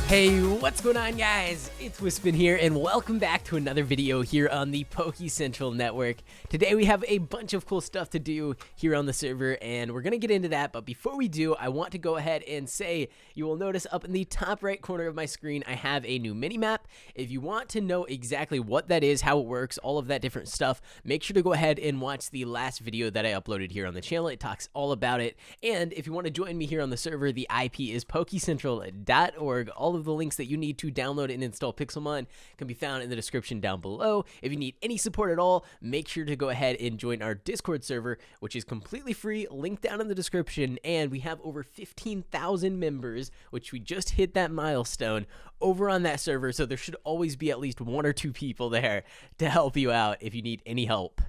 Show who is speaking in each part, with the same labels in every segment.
Speaker 1: Hey, what's going on, guys? It's Wispin here, and welcome back to another video here on the Poke Central Network. Today we have a bunch of cool stuff to do here on the server, and we're gonna get into that. But before we do, I want to go ahead and say you will notice up in the top right corner of my screen I have a new mini-map. If you want to know exactly what that is, how it works, all of that different stuff, make sure to go ahead and watch the last video that I uploaded here on the channel. It talks all about it. And if you want to join me here on the server, the IP is pokecentral.org. All of the links that you need to download and install Pixelmon can be found in the description down below. If you need any support at all, make sure to go ahead and join our Discord server, which is completely free, linked down in the description, and we have over 15,000 members, which we just hit that milestone over on that server, so there should always be at least one or two people there to help you out if you need any help.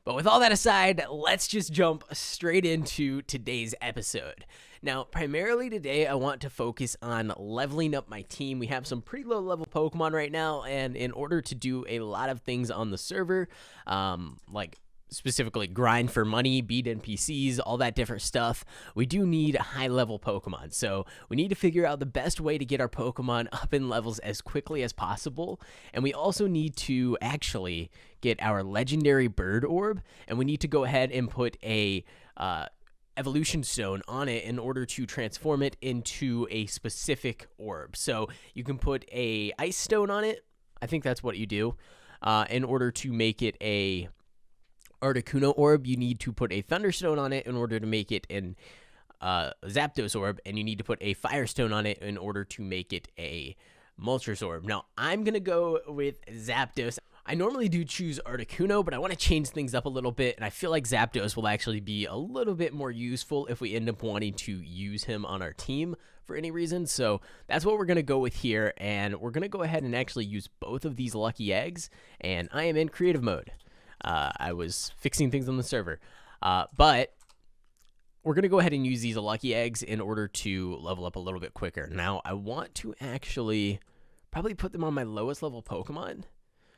Speaker 1: But with all that aside, let's just jump straight into today's episode. Now, primarily today, I want to focus on leveling up my team. We have some pretty low level Pokemon right now, and in order to do a lot of things on the server, like specifically grind for money, beat NPCs, all that different stuff, we do need high level Pokemon. So we need to figure out the best way to get our Pokemon up in levels as quickly as possible. And we also need to actually get our legendary bird orb, and we need to go ahead and put a evolution stone on it in order to transform it into a specific orb. So you can put a ice stone on it. I think that's what you do. In order to make it a Articuno orb, you need to put a Thunderstone on it in order to make it an Zapdos orb, and you need to put a Firestone on it in order to make it a Moltres orb. Now, I'm going to go with Zapdos. I normally do choose Articuno, but I want to change things up a little bit, and I feel like Zapdos will actually be a little bit more useful if we end up wanting to use him on our team for any reason. So that's what we're going to go with here, and we're going to go ahead and actually use both of these lucky eggs, and I am in creative mode. I was fixing things on the server, but we're going to go ahead and use these lucky eggs in order to level up a little bit quicker. Now, I want to actually probably put them on my lowest level Pokemon.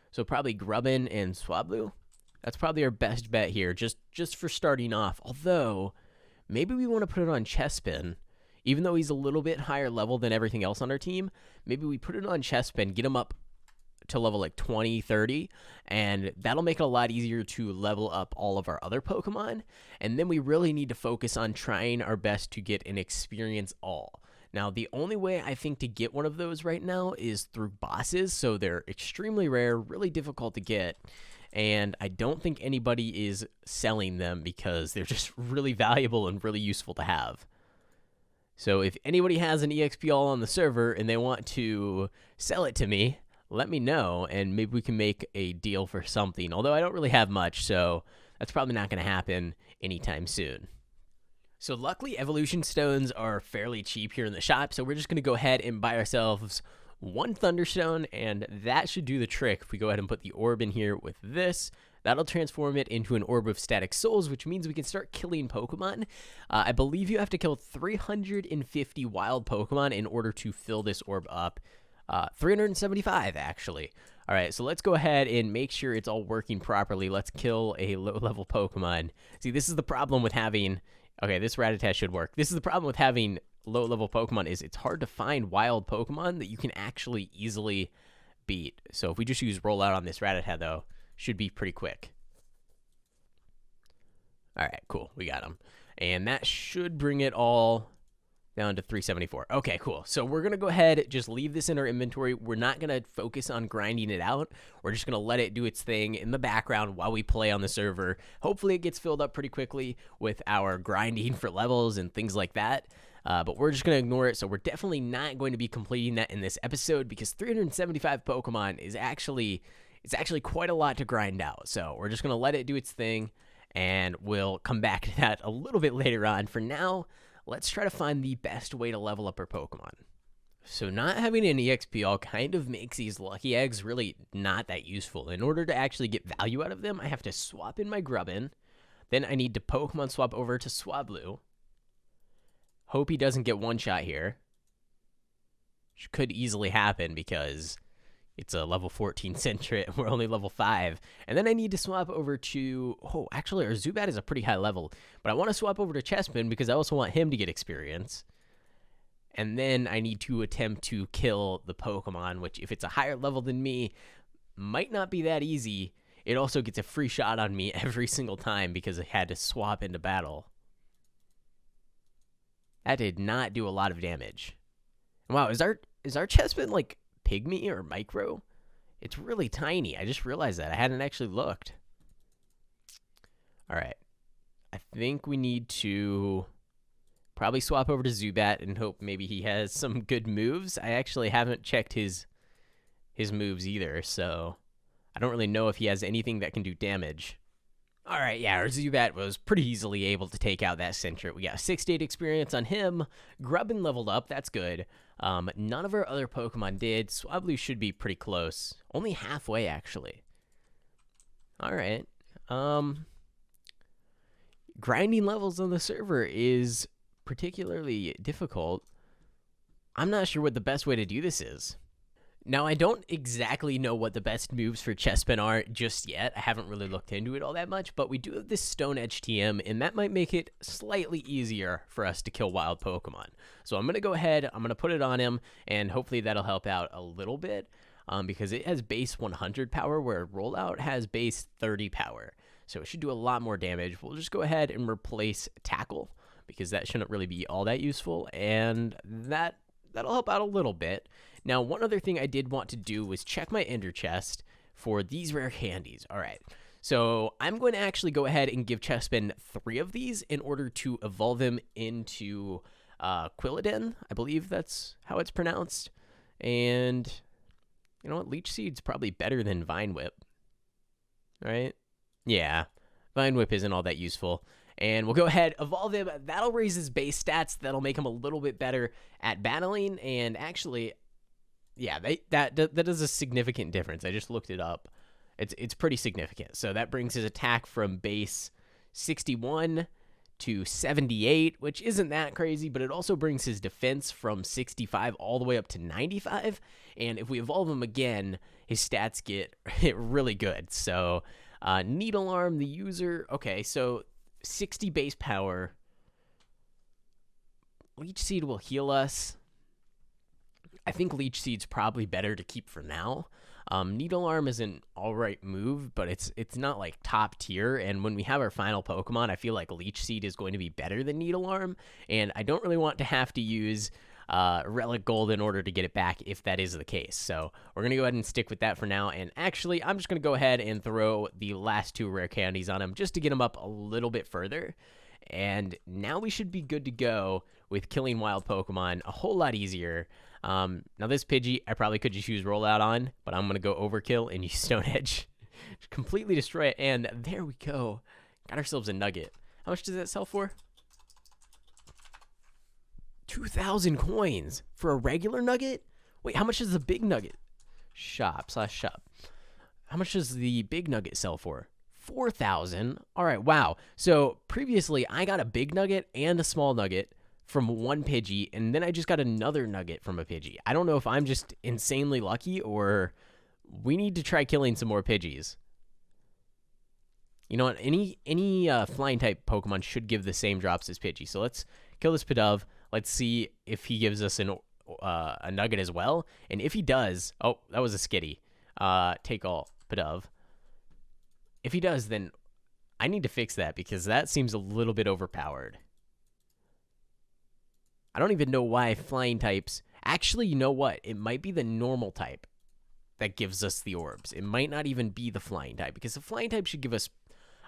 Speaker 1: So probably Grubbin and Swablu. That's probably our best bet here, just for starting off. Although, maybe we want to put it on Chespin. Even though he's a little bit higher level than everything else on our team, maybe we put it on Chespin, get him up to level like 20, 30, and that'll make it a lot easier to level up all of our other Pokemon. And then we really need to focus on trying our best to get an experience all. Now, the only way I think to get one of those right now is through bosses, so they're extremely rare, really difficult to get, and I don't think anybody is selling them because they're just really valuable and really useful to have. So if anybody has an EXP all on the server and they want to sell it to me, let me know, and maybe we can make a deal for something, although I don't really have much, so that's probably not going to happen anytime soon. So luckily, evolution stones are fairly cheap here in the shop, so we're just going to go ahead and buy ourselves one Thunderstone, and that should do the trick. If we go ahead and put the orb in here with this, that'll transform it into an orb of static souls, which means we can start killing Pokemon. I believe you have to kill 350 wild Pokemon in order to fill this orb up. 375, actually. All right, so let's go ahead and make sure it's all working properly. Let's kill a low-level Pokemon. See, this is the problem with having... Okay, this Rattata should work. This is the problem with having low-level Pokemon is it's hard to find wild Pokemon that you can actually easily beat. So if we just use Rollout on this Rattata, though, should be pretty quick. All right, cool. We got him. And that should bring it all down to 374. Okay, cool. So we're going to go ahead, just leave this in our inventory. We're not going to focus on grinding it out. We're just going to let it do its thing in the background while we play on the server. Hopefully it gets filled up pretty quickly with our grinding for levels and things like that. But we're just going to ignore it. So we're definitely not going to be completing that in this episode because 375 Pokemon is actually quite a lot to grind out. So we're just going to let it do its thing, and we'll come back to that a little bit later on. For now, let's try to find the best way to level up our Pokemon. So not having an EXP all kind of makes these lucky eggs really not that useful. In order to actually get value out of them, I have to swap in my Grubbin. Then I need to Pokemon swap over to Swablu. Hope he doesn't get one shot here. Which could easily happen because it's a level 14 Sentret. We're only level 5. And then I need to swap over to... Oh, actually, our Zubat is a pretty high level. But I want to swap over to Chespin because I also want him to get experience. and then I need to attempt to kill the Pokemon, which if it's a higher level than me, might not be that easy. It also gets a free shot on me every single time because I had to swap into battle. That did not do a lot of damage. Wow, is our Chespin like pygmy or micro? It's really tiny. I just realized that. I hadn't actually looked. All right. I think we need to probably swap over to Zubat and hope maybe he has some good moves. I actually haven't checked his moves either, so I don't really know if he has anything that can do damage. All right, yeah, our Zubat was pretty easily able to take out that Sentret. We got 68 experience on him. Grubbin leveled up. That's good. None of our other Pokemon did. Swablu should be pretty close. Only halfway, actually. All right. Grinding levels on the server is particularly difficult. I'm not sure what the best way to do this is. Now, I don't exactly know what the best moves for Chespin are just yet. I haven't really looked into it all that much, but we do have this Stone Edge TM, and that might make it slightly easier for us to kill wild Pokemon. So I'm going to go ahead, I'm going to put it on him, and hopefully that'll help out a little bit, because it has base 100 power, where Rollout has base 30 power. So it should do a lot more damage. We'll just go ahead and replace Tackle, because that shouldn't really be all that useful, and that'll help out a little bit. Now, one other thing I did want to do was check my Ender Chest for these rare candies. All right, so I'm going to actually go ahead and give Chespin 3 of these in order to evolve him into Quilladin. I believe that's how it's pronounced. And you know what? Leech Seed's probably better than Vine Whip, right? Yeah, Vine Whip isn't all that useful. And we'll go ahead, evolve him. That'll raise his base stats. That'll make him a little bit better at battling. And actually, yeah, that does a significant difference. I just looked it up. It's pretty significant. So that brings his attack from base 61 to 78, which isn't that crazy, but it also brings his defense from 65 all the way up to 95. And if we evolve him again, his stats get really good. So Needle Arm, the user, okay, so 60 base power. Leech Seed will heal us. I think Leech Seed's probably better to keep for now. Needle Arm is an alright move, but it's not like top tier, and when we have our final Pokemon, I feel like Leech Seed is going to be better than Needle Arm, and I don't really want to have to use Relic Gold in order to get it back if that is the case. So we're going to go ahead and stick with that for now, and actually, I'm just going to go ahead and throw the last 2 rare candies on him just to get him up a little bit further. And now we should be good to go with killing wild Pokemon a whole lot easier. Now this Pidgey, I probably could just use Rollout on, but I'm going to go Overkill and use Stone Edge. Completely destroy it, and there we go. Got ourselves a Nugget. How much does that sell for? 2,000 coins for a regular Nugget? Wait, how much is the big Nugget? Shop. How much does the big Nugget sell for? 4,000. All right, wow. So previously, I got a big Nugget and a small Nugget from one Pidgey, and then I just got another Nugget from a Pidgey. I don't know if I'm just insanely lucky or we need to try killing some more Pidgeys. You know what? Any flying type Pokemon should give the same drops as Pidgey. So let's kill this Pidove. Let's see if he gives us a Nugget as well. And if he does, oh, that was a Skitty. Take all Pidove. If he does, then I need to fix that because that seems a little bit overpowered. I don't even know why flying types... Actually, you know what? It might be the normal type that gives us the orbs. It might not even be the flying type because the flying type should give us,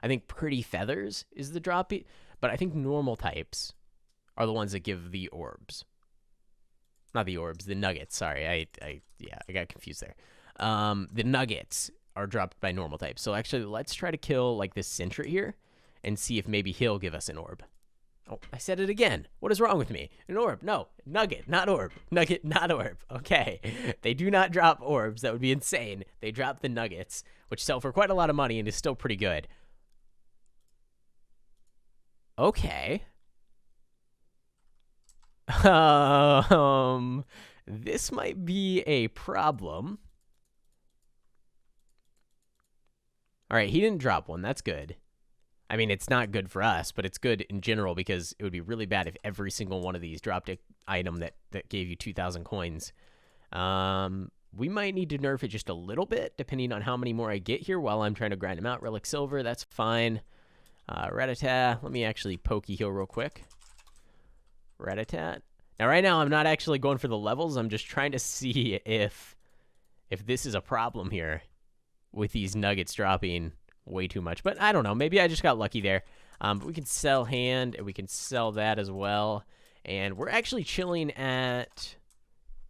Speaker 1: I think, Pretty Feathers is the drop. But I think normal types are the ones that give the orbs. Not the orbs, the nuggets. Sorry, I got confused there. The nuggets are dropped by normal types. So actually, let's try to kill like this Sentret here and see if maybe he'll give us an orb. Oh, I said it again. What is wrong with me? An orb. No. Nugget, not orb. Nugget, not orb. Okay. They do not drop orbs. That would be insane. They drop the nuggets, which sell for quite a lot of money and is still pretty good. Okay. This might be a problem. All right, he didn't drop one. That's good. I mean, it's not good for us, but it's good in general because it would be really bad if every single one of these dropped an item that gave you 2,000 coins. We might need to nerf it just a little bit, depending on how many more I get here while I'm trying to grind them out. Relic Silver, that's fine. Rattata, let me actually pokey heal real quick. Rattata. Now, right now, I'm not actually going for the levels. I'm just trying to see if this is a problem here with these nuggets dropping way too much. But I don't know. Maybe I just got lucky there. But we can sell hand, and we can sell that as well. And we're actually chilling at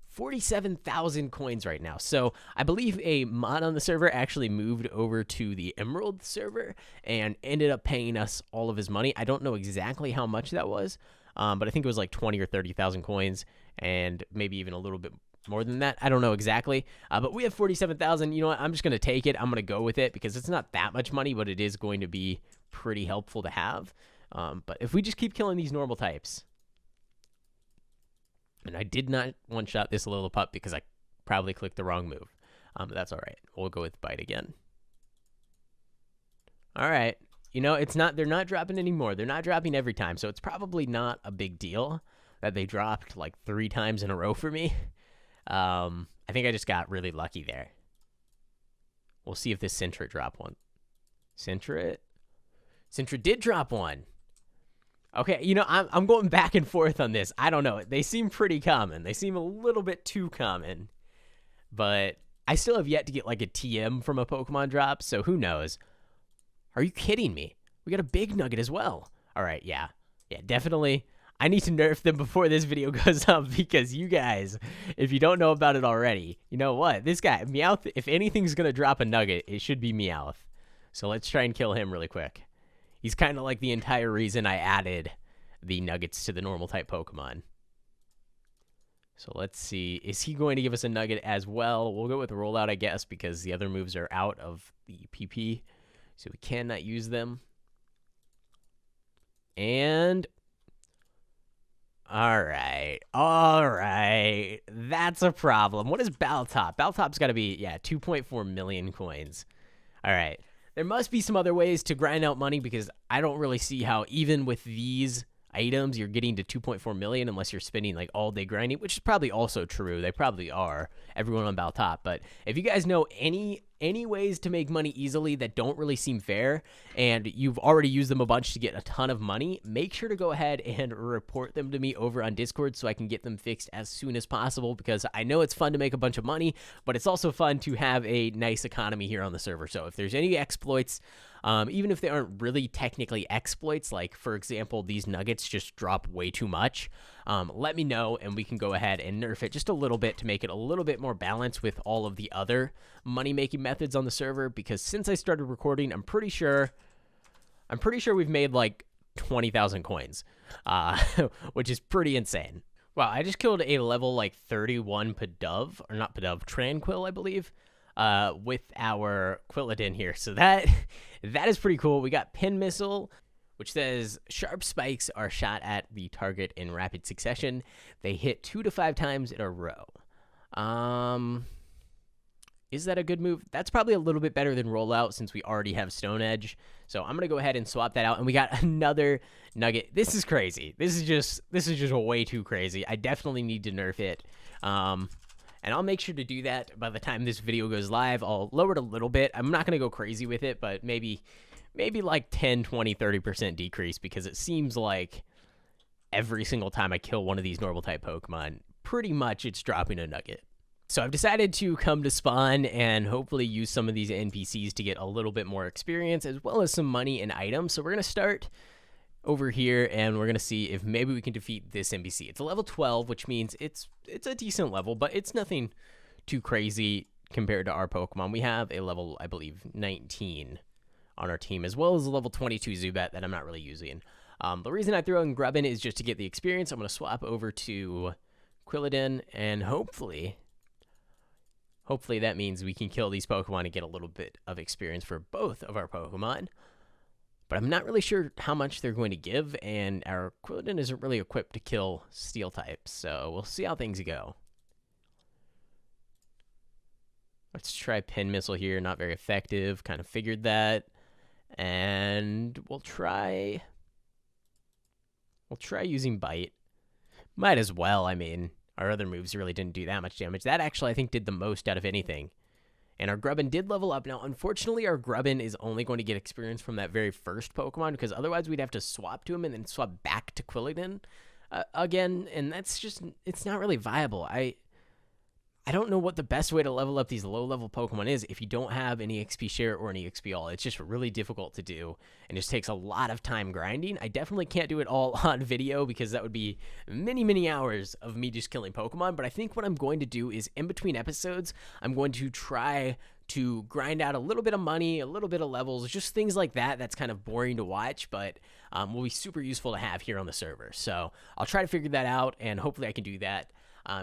Speaker 1: 47,000 coins right now. So I believe a mod on the server actually moved over to the Emerald server and ended up paying us all of his money. I don't know exactly how much that was, but I think it was like 20 or 30,000 coins, and maybe even a little bit more than that. I don't know exactly, but we have 47,000. You know what? I'm just going to take it. I'm going to go with it because it's not that much money, but it is going to be pretty helpful to have. But if we just keep killing these normal types, and I did not one-shot this little pup because I probably clicked the wrong move. But that's all right. We'll go with bite again. All right. You know, they're not dropping anymore. They're not dropping every time, so it's probably not a big deal that they dropped like 3 times in a row for me. I think I just got really lucky there. We'll see if this Sentret drop one. Sentret did drop one. Okay, you know, I'm going back and forth on this. I don't know. They seem pretty common. They seem a little bit too common. But I still have yet to get like a TM from a Pokemon drop, so who knows? Are you kidding me? We got a big nugget as well. All right, yeah. Yeah, definitely. I need to nerf them before this video goes up because you guys, if you don't know about it already, you know what? This guy, Meowth, if anything's going to drop a nugget, it should be Meowth. So let's try and kill him really quick. He's kind of like the entire reason I added the nuggets to the normal type Pokemon. So let's see. Is he going to give us a nugget as well? We'll go with rollout, I guess, because the other moves are out of the PP. So we cannot use them. And all right. That's a problem. What is Baltop? Baltop's got to be, 2.4 million coins. All right. There must be some other ways to grind out money because I don't really see how even with these items you're getting to 2.4 million unless you're spending like all day grinding, which is probably also true. They probably are, everyone on Baltop. But if you guys know any ways to make money easily that don't really seem fair and you've already used them a bunch to get a ton of money, make sure to go ahead and report them to me over on Discord so I can get them fixed as soon as possible, because I know it's fun to make a bunch of money, but it's also fun to have a nice economy here on the server. So if there's any exploits, even if they aren't really technically exploits, like for example these nuggets just drop way too much, let me know and we can go ahead and nerf it just a little bit to make it a little bit more balanced with all of the other money making methods on the server. Because since I started recording, I'm pretty sure we've made like 20,000 coins, which is pretty insane. Wow, I just killed a level like 31 Pidove, or not Pidove, Tranquil, I believe, with our Quilladin here. So that is pretty cool. We got Pin Missile, which says sharp spikes are shot at the target in rapid succession. They hit 2 to 5 times in a row. Is that a good move? That's probably a little bit better than rollout since we already have Stone Edge. So I'm going to go ahead and swap that out. And we got another nugget. This is crazy. This is just way too crazy. I definitely need to nerf it. And I'll make sure to do that by the time this video goes live. I'll lower it a little bit. I'm not going to go crazy with it, but maybe like 10, 20, 30% decrease, because it seems like every single time I kill one of these normal type Pokemon, pretty much it's dropping a nugget. So I've decided to come to spawn and hopefully use some of these NPCs to get a little bit more experience as well as some money and items. So we're going to start over here and we're going to see if maybe we can defeat this NPC. It's a level 12, which means it's a decent level, but it's nothing too crazy compared to our Pokemon. We have a level, I believe, 19 on our team, as well as a level 22 Zubat that I'm not really using. The reason I throw in Grubbin is just to get the experience. I'm going to swap over to Quilladin, and hopefully that means we can kill these Pokemon and get a little bit of experience for both of our Pokemon. But I'm not really sure how much they're going to give, and our Quilladin isn't really equipped to kill Steel types, so we'll see how things go. Let's try Pin Missile here. Not very effective. Kind of figured that. And we'll try using Bite. Might as well. I mean, our other moves really didn't do that much damage. That actually, I think, did the most out of anything. And our Grubbin did level up. Now, unfortunately, our Grubbin is only going to get experience from that very first Pokemon, because otherwise we'd have to swap to him and then swap back to Quilladin again, and that's just, it's not really viable. I don't know what the best way to level up these low-level Pokemon is if you don't have any XP share or any XP all. It's just really difficult to do, and just takes a lot of time grinding. I definitely can't do it all on video, because that would be many, many hours of me just killing Pokemon, but I think what I'm going to do is, in between episodes, I'm going to try to grind out a little bit of money, a little bit of levels, just things like that. That's kind of boring to watch, but will be super useful to have here on the server. So I'll try to figure that out, and hopefully I can do that.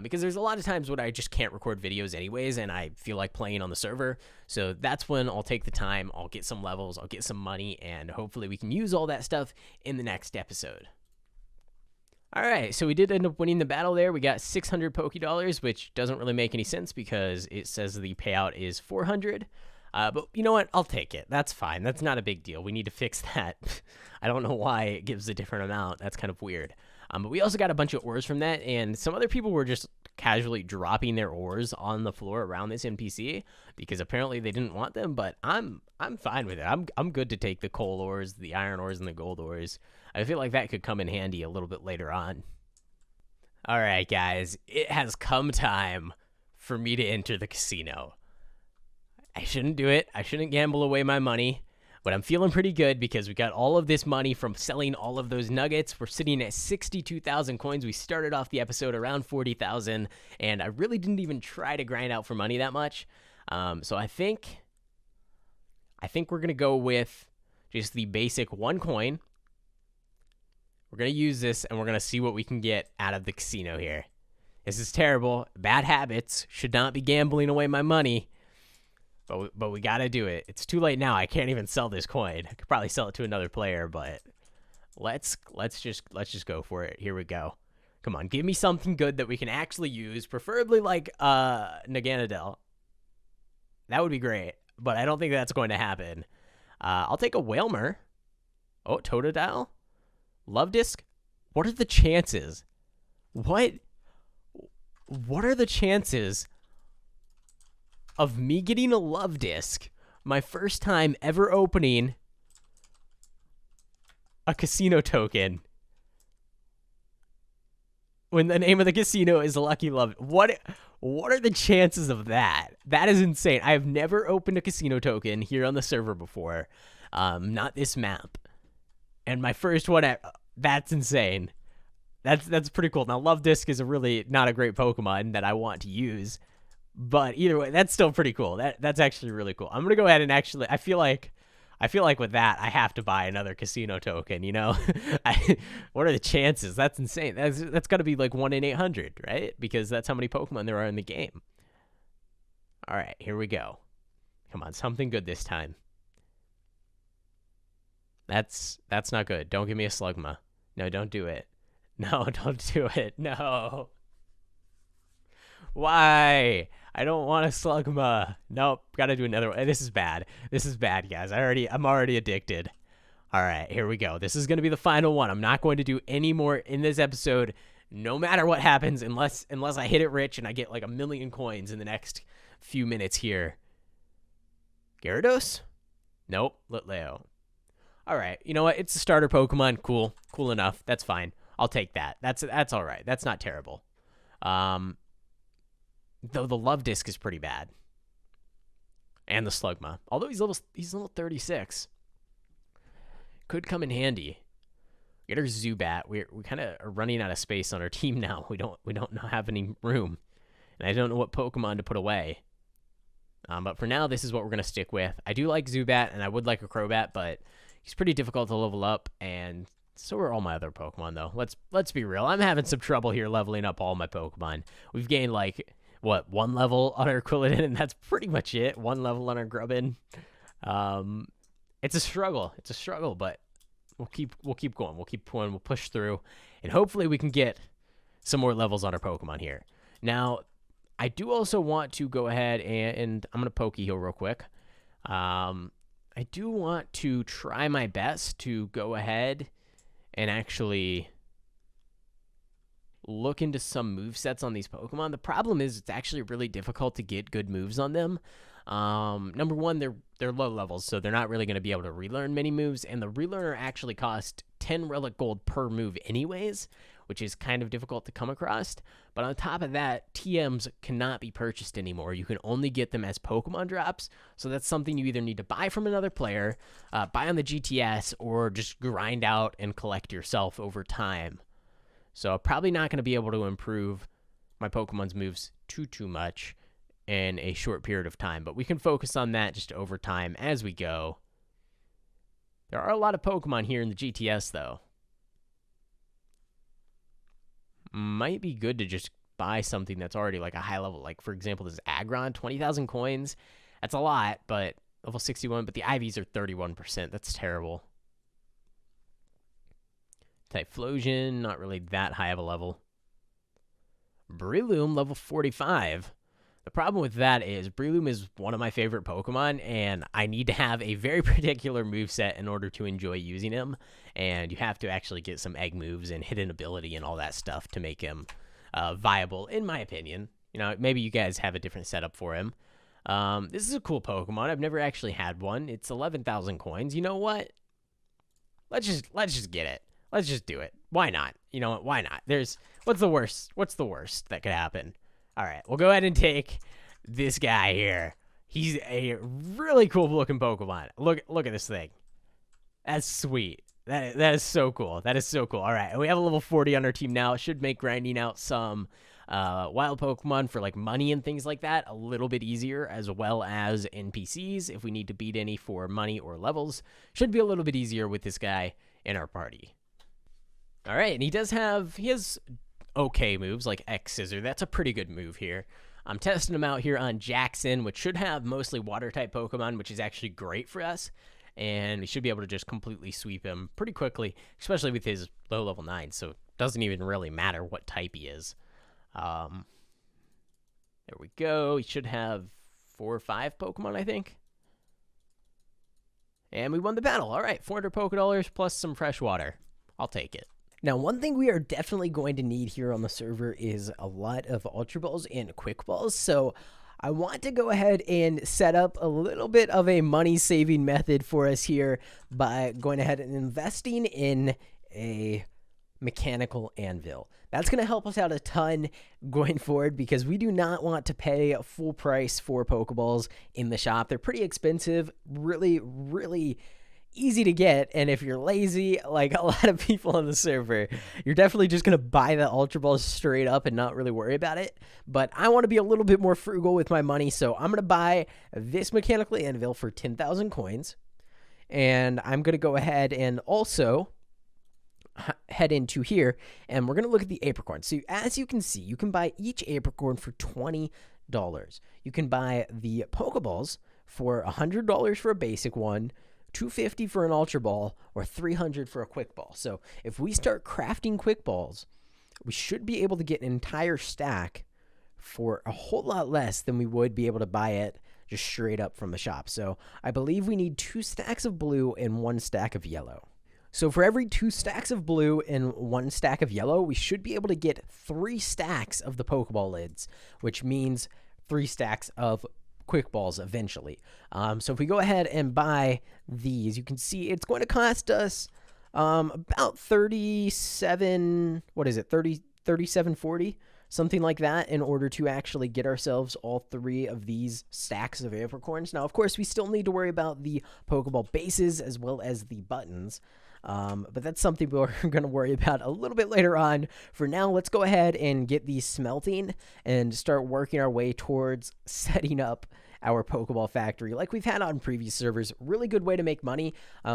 Speaker 1: Because there's a lot of times when I just can't record videos anyways, and I feel like playing on the server. So that's when I'll take the time, I'll get some levels, I'll get some money, and hopefully we can use all that stuff in the next episode. Alright, so we did end up winning the battle there. We got 600 Poké-Dollars, which doesn't really make any sense because it says the payout is 400. But you know what? I'll take it. That's fine. That's not a big deal. We need to fix that. I don't know why it gives a different amount. That's kind of weird. But we also got a bunch of ores from that, and some other people were just casually dropping their ores on the floor around this NPC because apparently they didn't want them. But I'm fine with it. I'm good to take the coal ores, the iron ores, and the gold ores. I feel like that could come in handy a little bit later on. All right, guys, it has come time for me to enter the casino. I shouldn't do it. I shouldn't gamble away my money. But I'm feeling pretty good because we got all of this money from selling all of those nuggets. We're sitting at 62,000 coins. We started off the episode around 40,000, and I really didn't even try to grind out for money that much. So I think we're going to go with just the basic 1 coin. We're going to use this, and we're going to see what we can get out of the casino here. This is terrible. Bad habits. Should not be gambling away my money. But we gotta do it. It's too late now. I can't even sell this coin. I could probably sell it to another player, but let's just go for it. Here we go. Come on, give me something good that we can actually use, preferably like Naganadel. That would be great, but I don't think that's going to happen. I'll take a Wailmer. Oh, Totodile? Love Disc? What are the chances? What are the chances of me getting a Love Disc, my first time ever opening a casino token, when the name of the casino is Lucky Love? What are the chances of that? That is insane. I have never opened a casino token here on the server before, not this map, and my first one. That's insane. That's pretty cool. Now, Love Disc is a really not a great Pokemon that I want to use. But either way, that's still pretty cool. That's actually really cool. I'm gonna go ahead and actually, I feel like with that, I have to buy another casino token. You know, what are the chances? That's insane. That's got to be like 1 in 800, right? Because that's how many Pokemon there are in the game. All right, here we go. Come on, something good this time. That's not good. Don't give me a Slugma. No, don't do it. No, don't do it. No. Why? I don't want a Slugma. Nope, gotta do another one. This is bad. This is bad, guys. I'm already addicted. All right, here we go. This is gonna be the final one. I'm not going to do any more in this episode, no matter what happens, unless I hit it rich and I get like 1 million coins in the next few minutes here. Gyarados? Nope, Litleo. All right, you know what? It's a starter Pokemon. Cool enough. That's fine. I'll take that. That's all right. That's not terrible. Though the Love Disc is pretty bad. And the Slugma. Although he's level 36. Could come in handy. Get our Zubat. We kind of are running out of space on our team now. We don't have any room. And I don't know what Pokemon to put away. But for now, this is what we're going to stick with. I do like Zubat, and I would like a Crobat, but he's pretty difficult to level up, and so are all my other Pokemon, though. Let's be real. I'm having some trouble here leveling up all my Pokemon. We've gained, like, what, 1 level on our Quilladin, and that's pretty much it. 1 level on our Grubbin. It's a struggle. It's a struggle, but we'll keep going. We'll keep going. We'll push through, and hopefully we can get some more levels on our Pokemon here. Now, I do also want to go ahead and I'm going to Poke Heal real quick. I I do want to try my best to go ahead and actually look into some movesets on these Pokemon. The problem is it's actually really difficult to get good moves on them. Number one, they're low levels, so they're not really going to be able to relearn many moves, and the relearner actually cost 10 relic gold per move anyways, which is kind of difficult to come across. But on top of that, TMs cannot be purchased anymore. You can only get them as Pokemon drops, so that's something you either need to buy from another player, buy on the GTS, or just grind out and collect yourself over time. So I'm probably not going to be able to improve my Pokemon's moves too much in a short period of time, but we can focus on that just over time as we go. There are a lot of Pokemon here in the GTS, though. Might be good to just buy something that's already like a high level. Like, for example, this Aggron, 20,000 coins. That's a lot, but level 61, but the IVs are 31%. That's terrible. Typhlosion, not really that high of a level. Breloom, level 45. The problem with that is Breloom is one of my favorite Pokemon, and I need to have a very particular moveset in order to enjoy using him, and you have to actually get some egg moves and hidden ability and all that stuff to make him viable, in my opinion. You know, maybe you guys have a different setup for him. This is a cool Pokemon. I've never actually had one. It's 11,000 coins. You know what? Let's just get it. Let's just do it. Why not? You know what? Why not? What's the worst? What's the worst that could happen? All right, we'll go ahead and take this guy here. He's a really cool looking Pokemon. Look at this thing. That's sweet. That is so cool. That is so cool. All right, and we have a level 40 on our team now. It should make grinding out some wild Pokemon for like money and things like that a little bit easier, as well as NPCs if we need to beat any for money or levels. Should be a little bit easier with this guy in our party. All right, and he has okay moves like X Scissor. That's a pretty good move here. I'm testing him out here on Jackson, which should have mostly water type Pokemon, which is actually great for us, and we should be able to just completely sweep him pretty quickly, especially with his low level 9, so it doesn't even really matter what type he is. There we go. He should have 4 or 5 Pokemon, I think. And we won the battle. All right, 400 Pokedollars plus some fresh water. I'll take it. Now, one thing we are definitely going to need here on the server is a lot of Ultra Balls and Quick Balls. So I want to go ahead and set up a little bit of a money-saving method for us here by going ahead and investing in a mechanical anvil. That's going to help us out a ton going forward because we do not want to pay full price for Pokeballs in the shop. They're pretty expensive, really easy to get, and if you're lazy like a lot of people on the server, you're definitely just gonna buy the Ultra Balls straight up and not really worry about it. But I want to be a little bit more frugal with my money, so I'm gonna buy this mechanical anvil for 10,000 coins, and I'm gonna go ahead and also head into here, and we're gonna look at the apricorn. So as you can see, you can buy each apricorn for $20. You can buy the Pokeballs for $100 for a basic one, $250 for an Ultra Ball, or $300 for a Quick Ball. So if we start crafting Quick Balls, we should be able to get an entire stack for a whole lot less than we would be able to buy it just straight up from the shop. So I believe we need 2 stacks of blue and 1 stack of yellow. So for every 2 stacks of blue and 1 stack of yellow, we should be able to get 3 stacks of the Pokeball lids, which means 3 stacks of Quick Balls eventually. So if we go ahead and buy these, you can see it's going to cost us about 37.40, something like that, in order to actually get ourselves all 3 of these stacks of apricorns. Now, of course, we still need to worry about the Pokeball bases as well as the buttons. But that's something we're going to worry about a little bit later on. For now, let's go ahead and get these smelting and start working our way towards setting up our Pokeball factory like we've had on previous servers. Really good way to make money,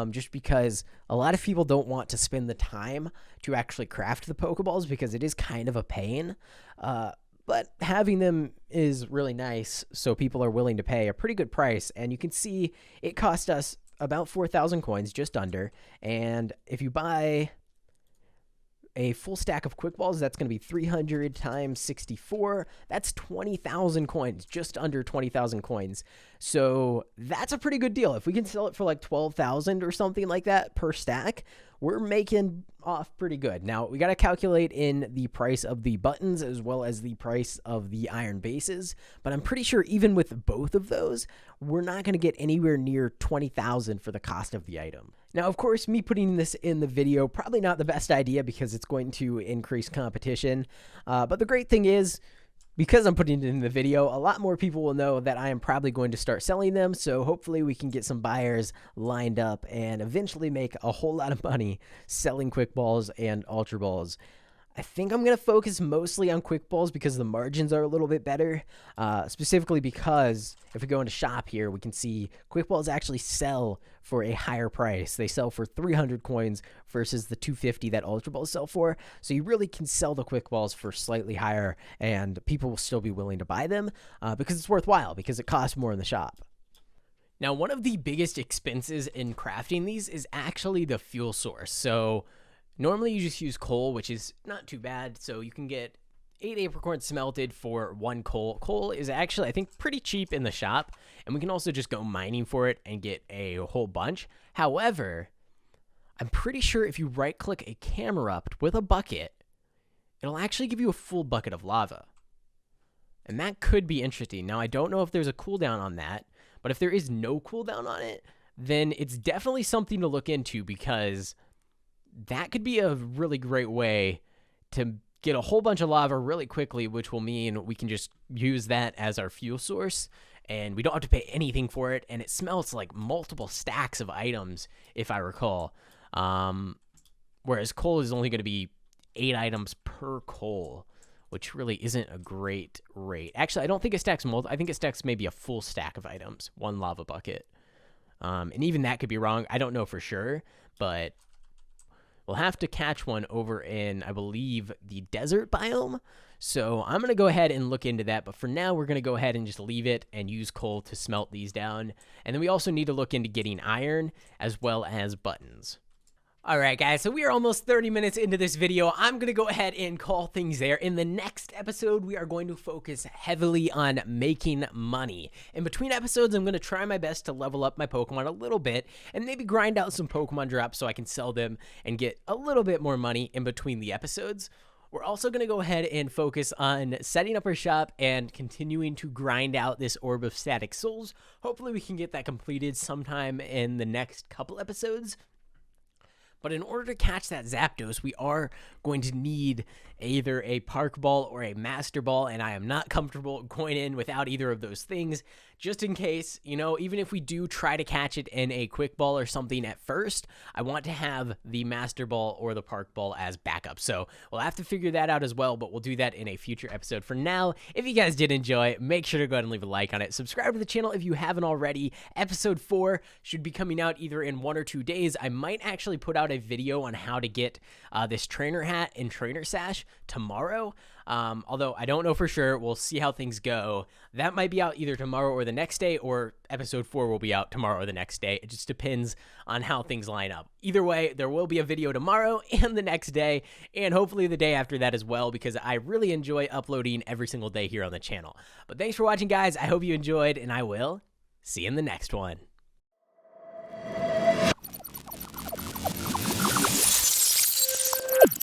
Speaker 1: just because a lot of people don't want to spend the time to actually craft the Pokeballs because it is kind of a pain. But having them is really nice, so people are willing to pay a pretty good price. And you can see it cost us about 4,000 coins, just under. And if you buy a full stack of quick balls, that's going to be 300 times 64. That's 20,000 coins, just under 20,000 coins. So that's a pretty good deal. If we can sell it for like 12,000 or something like that per stack, we're making off pretty good. Now, we got to calculate in the price of the buttons as well as the price of the iron bases, but I'm pretty sure even with both of those, we're not going to get anywhere near 20,000 for the cost of the item. Now, of course, me putting this in the video, probably not the best idea because it's going to increase competition, but the great thing is, because I'm putting it in the video, a lot more people will know that I am probably going to start selling them, so hopefully we can get some buyers lined up and eventually make a whole lot of money selling quick balls and ultra balls. I think I'm going to focus mostly on quick balls because the margins are a little bit better, specifically because if we go into shop here, we can see quick balls actually sell for a higher price. They sell for 300 coins versus the 250 that ultra balls sell for. So you really can sell the quick balls for slightly higher and people will still be willing to buy them because it's worthwhile because it costs more in the shop. Now, one of the biggest expenses in crafting these is actually the fuel source. So normally you just use coal, which is not too bad. So you can get 8 apricorns smelted for 1 coal. Coal is actually, I think, pretty cheap in the shop. And we can also just go mining for it and get a whole bunch. However, I'm pretty sure if you right-click a camera up with a bucket, it'll actually give you a full bucket of lava. And that could be interesting. Now, I don't know if there's a cooldown on that. But if there is no cooldown on it, then it's definitely something to look into because that could be a really great way to get a whole bunch of lava really quickly, which will mean we can just use that as our fuel source and we don't have to pay anything for it. And it smells like multiple stacks of items, if I recall. Whereas coal is only going to be 8 items per coal, which really isn't a great rate. Actually, I don't think it stacks I think it stacks maybe a full stack of items, 1 lava bucket. And even that could be wrong. I don't know for sure, but we'll have to catch one over in, I believe, the desert biome. So I'm going to go ahead and look into that. But for now, we're going to go ahead and just leave it and use coal to smelt these down. And then we also need to look into getting iron as well as buttons. All right, guys, so we are almost 30 minutes into this video. I'm going to go ahead and call things there. In the next episode, we are going to focus heavily on making money. In between episodes, I'm going to try my best to level up my Pokemon a little bit and maybe grind out some Pokemon drops so I can sell them and get a little bit more money in between the episodes. We're also going to go ahead and focus on setting up our shop and continuing to grind out this Orb of Static Souls. Hopefully, we can get that completed sometime in the next couple episodes. But in order to catch that Zapdos, we are going to need either a Park Ball or a Master Ball, and I am not comfortable going in without either of those things. Just in case, you know, even if we do try to catch it in a Quick Ball or something at first, I want to have the Master Ball or the Park Ball as backup. So we'll have to figure that out as well, but we'll do that in a future episode. For now, if you guys did enjoy, make sure to go ahead and leave a like on it. Subscribe to the channel if you haven't already. Episode 4 should be coming out either in 1 or 2 days. I might actually put out a video on how to get this trainer hat and trainer sash tomorrow. Although I don't know for sure. We'll see how things go. That might be out either tomorrow or the next day, or episode 4 will be out tomorrow or the next day. It just depends on how things line up. Either way, there will be a video tomorrow and the next day, and hopefully the day after that as well, because I really enjoy uploading every single day here on the channel. But thanks for watching, guys. I hope you enjoyed, and I will see you in the next one.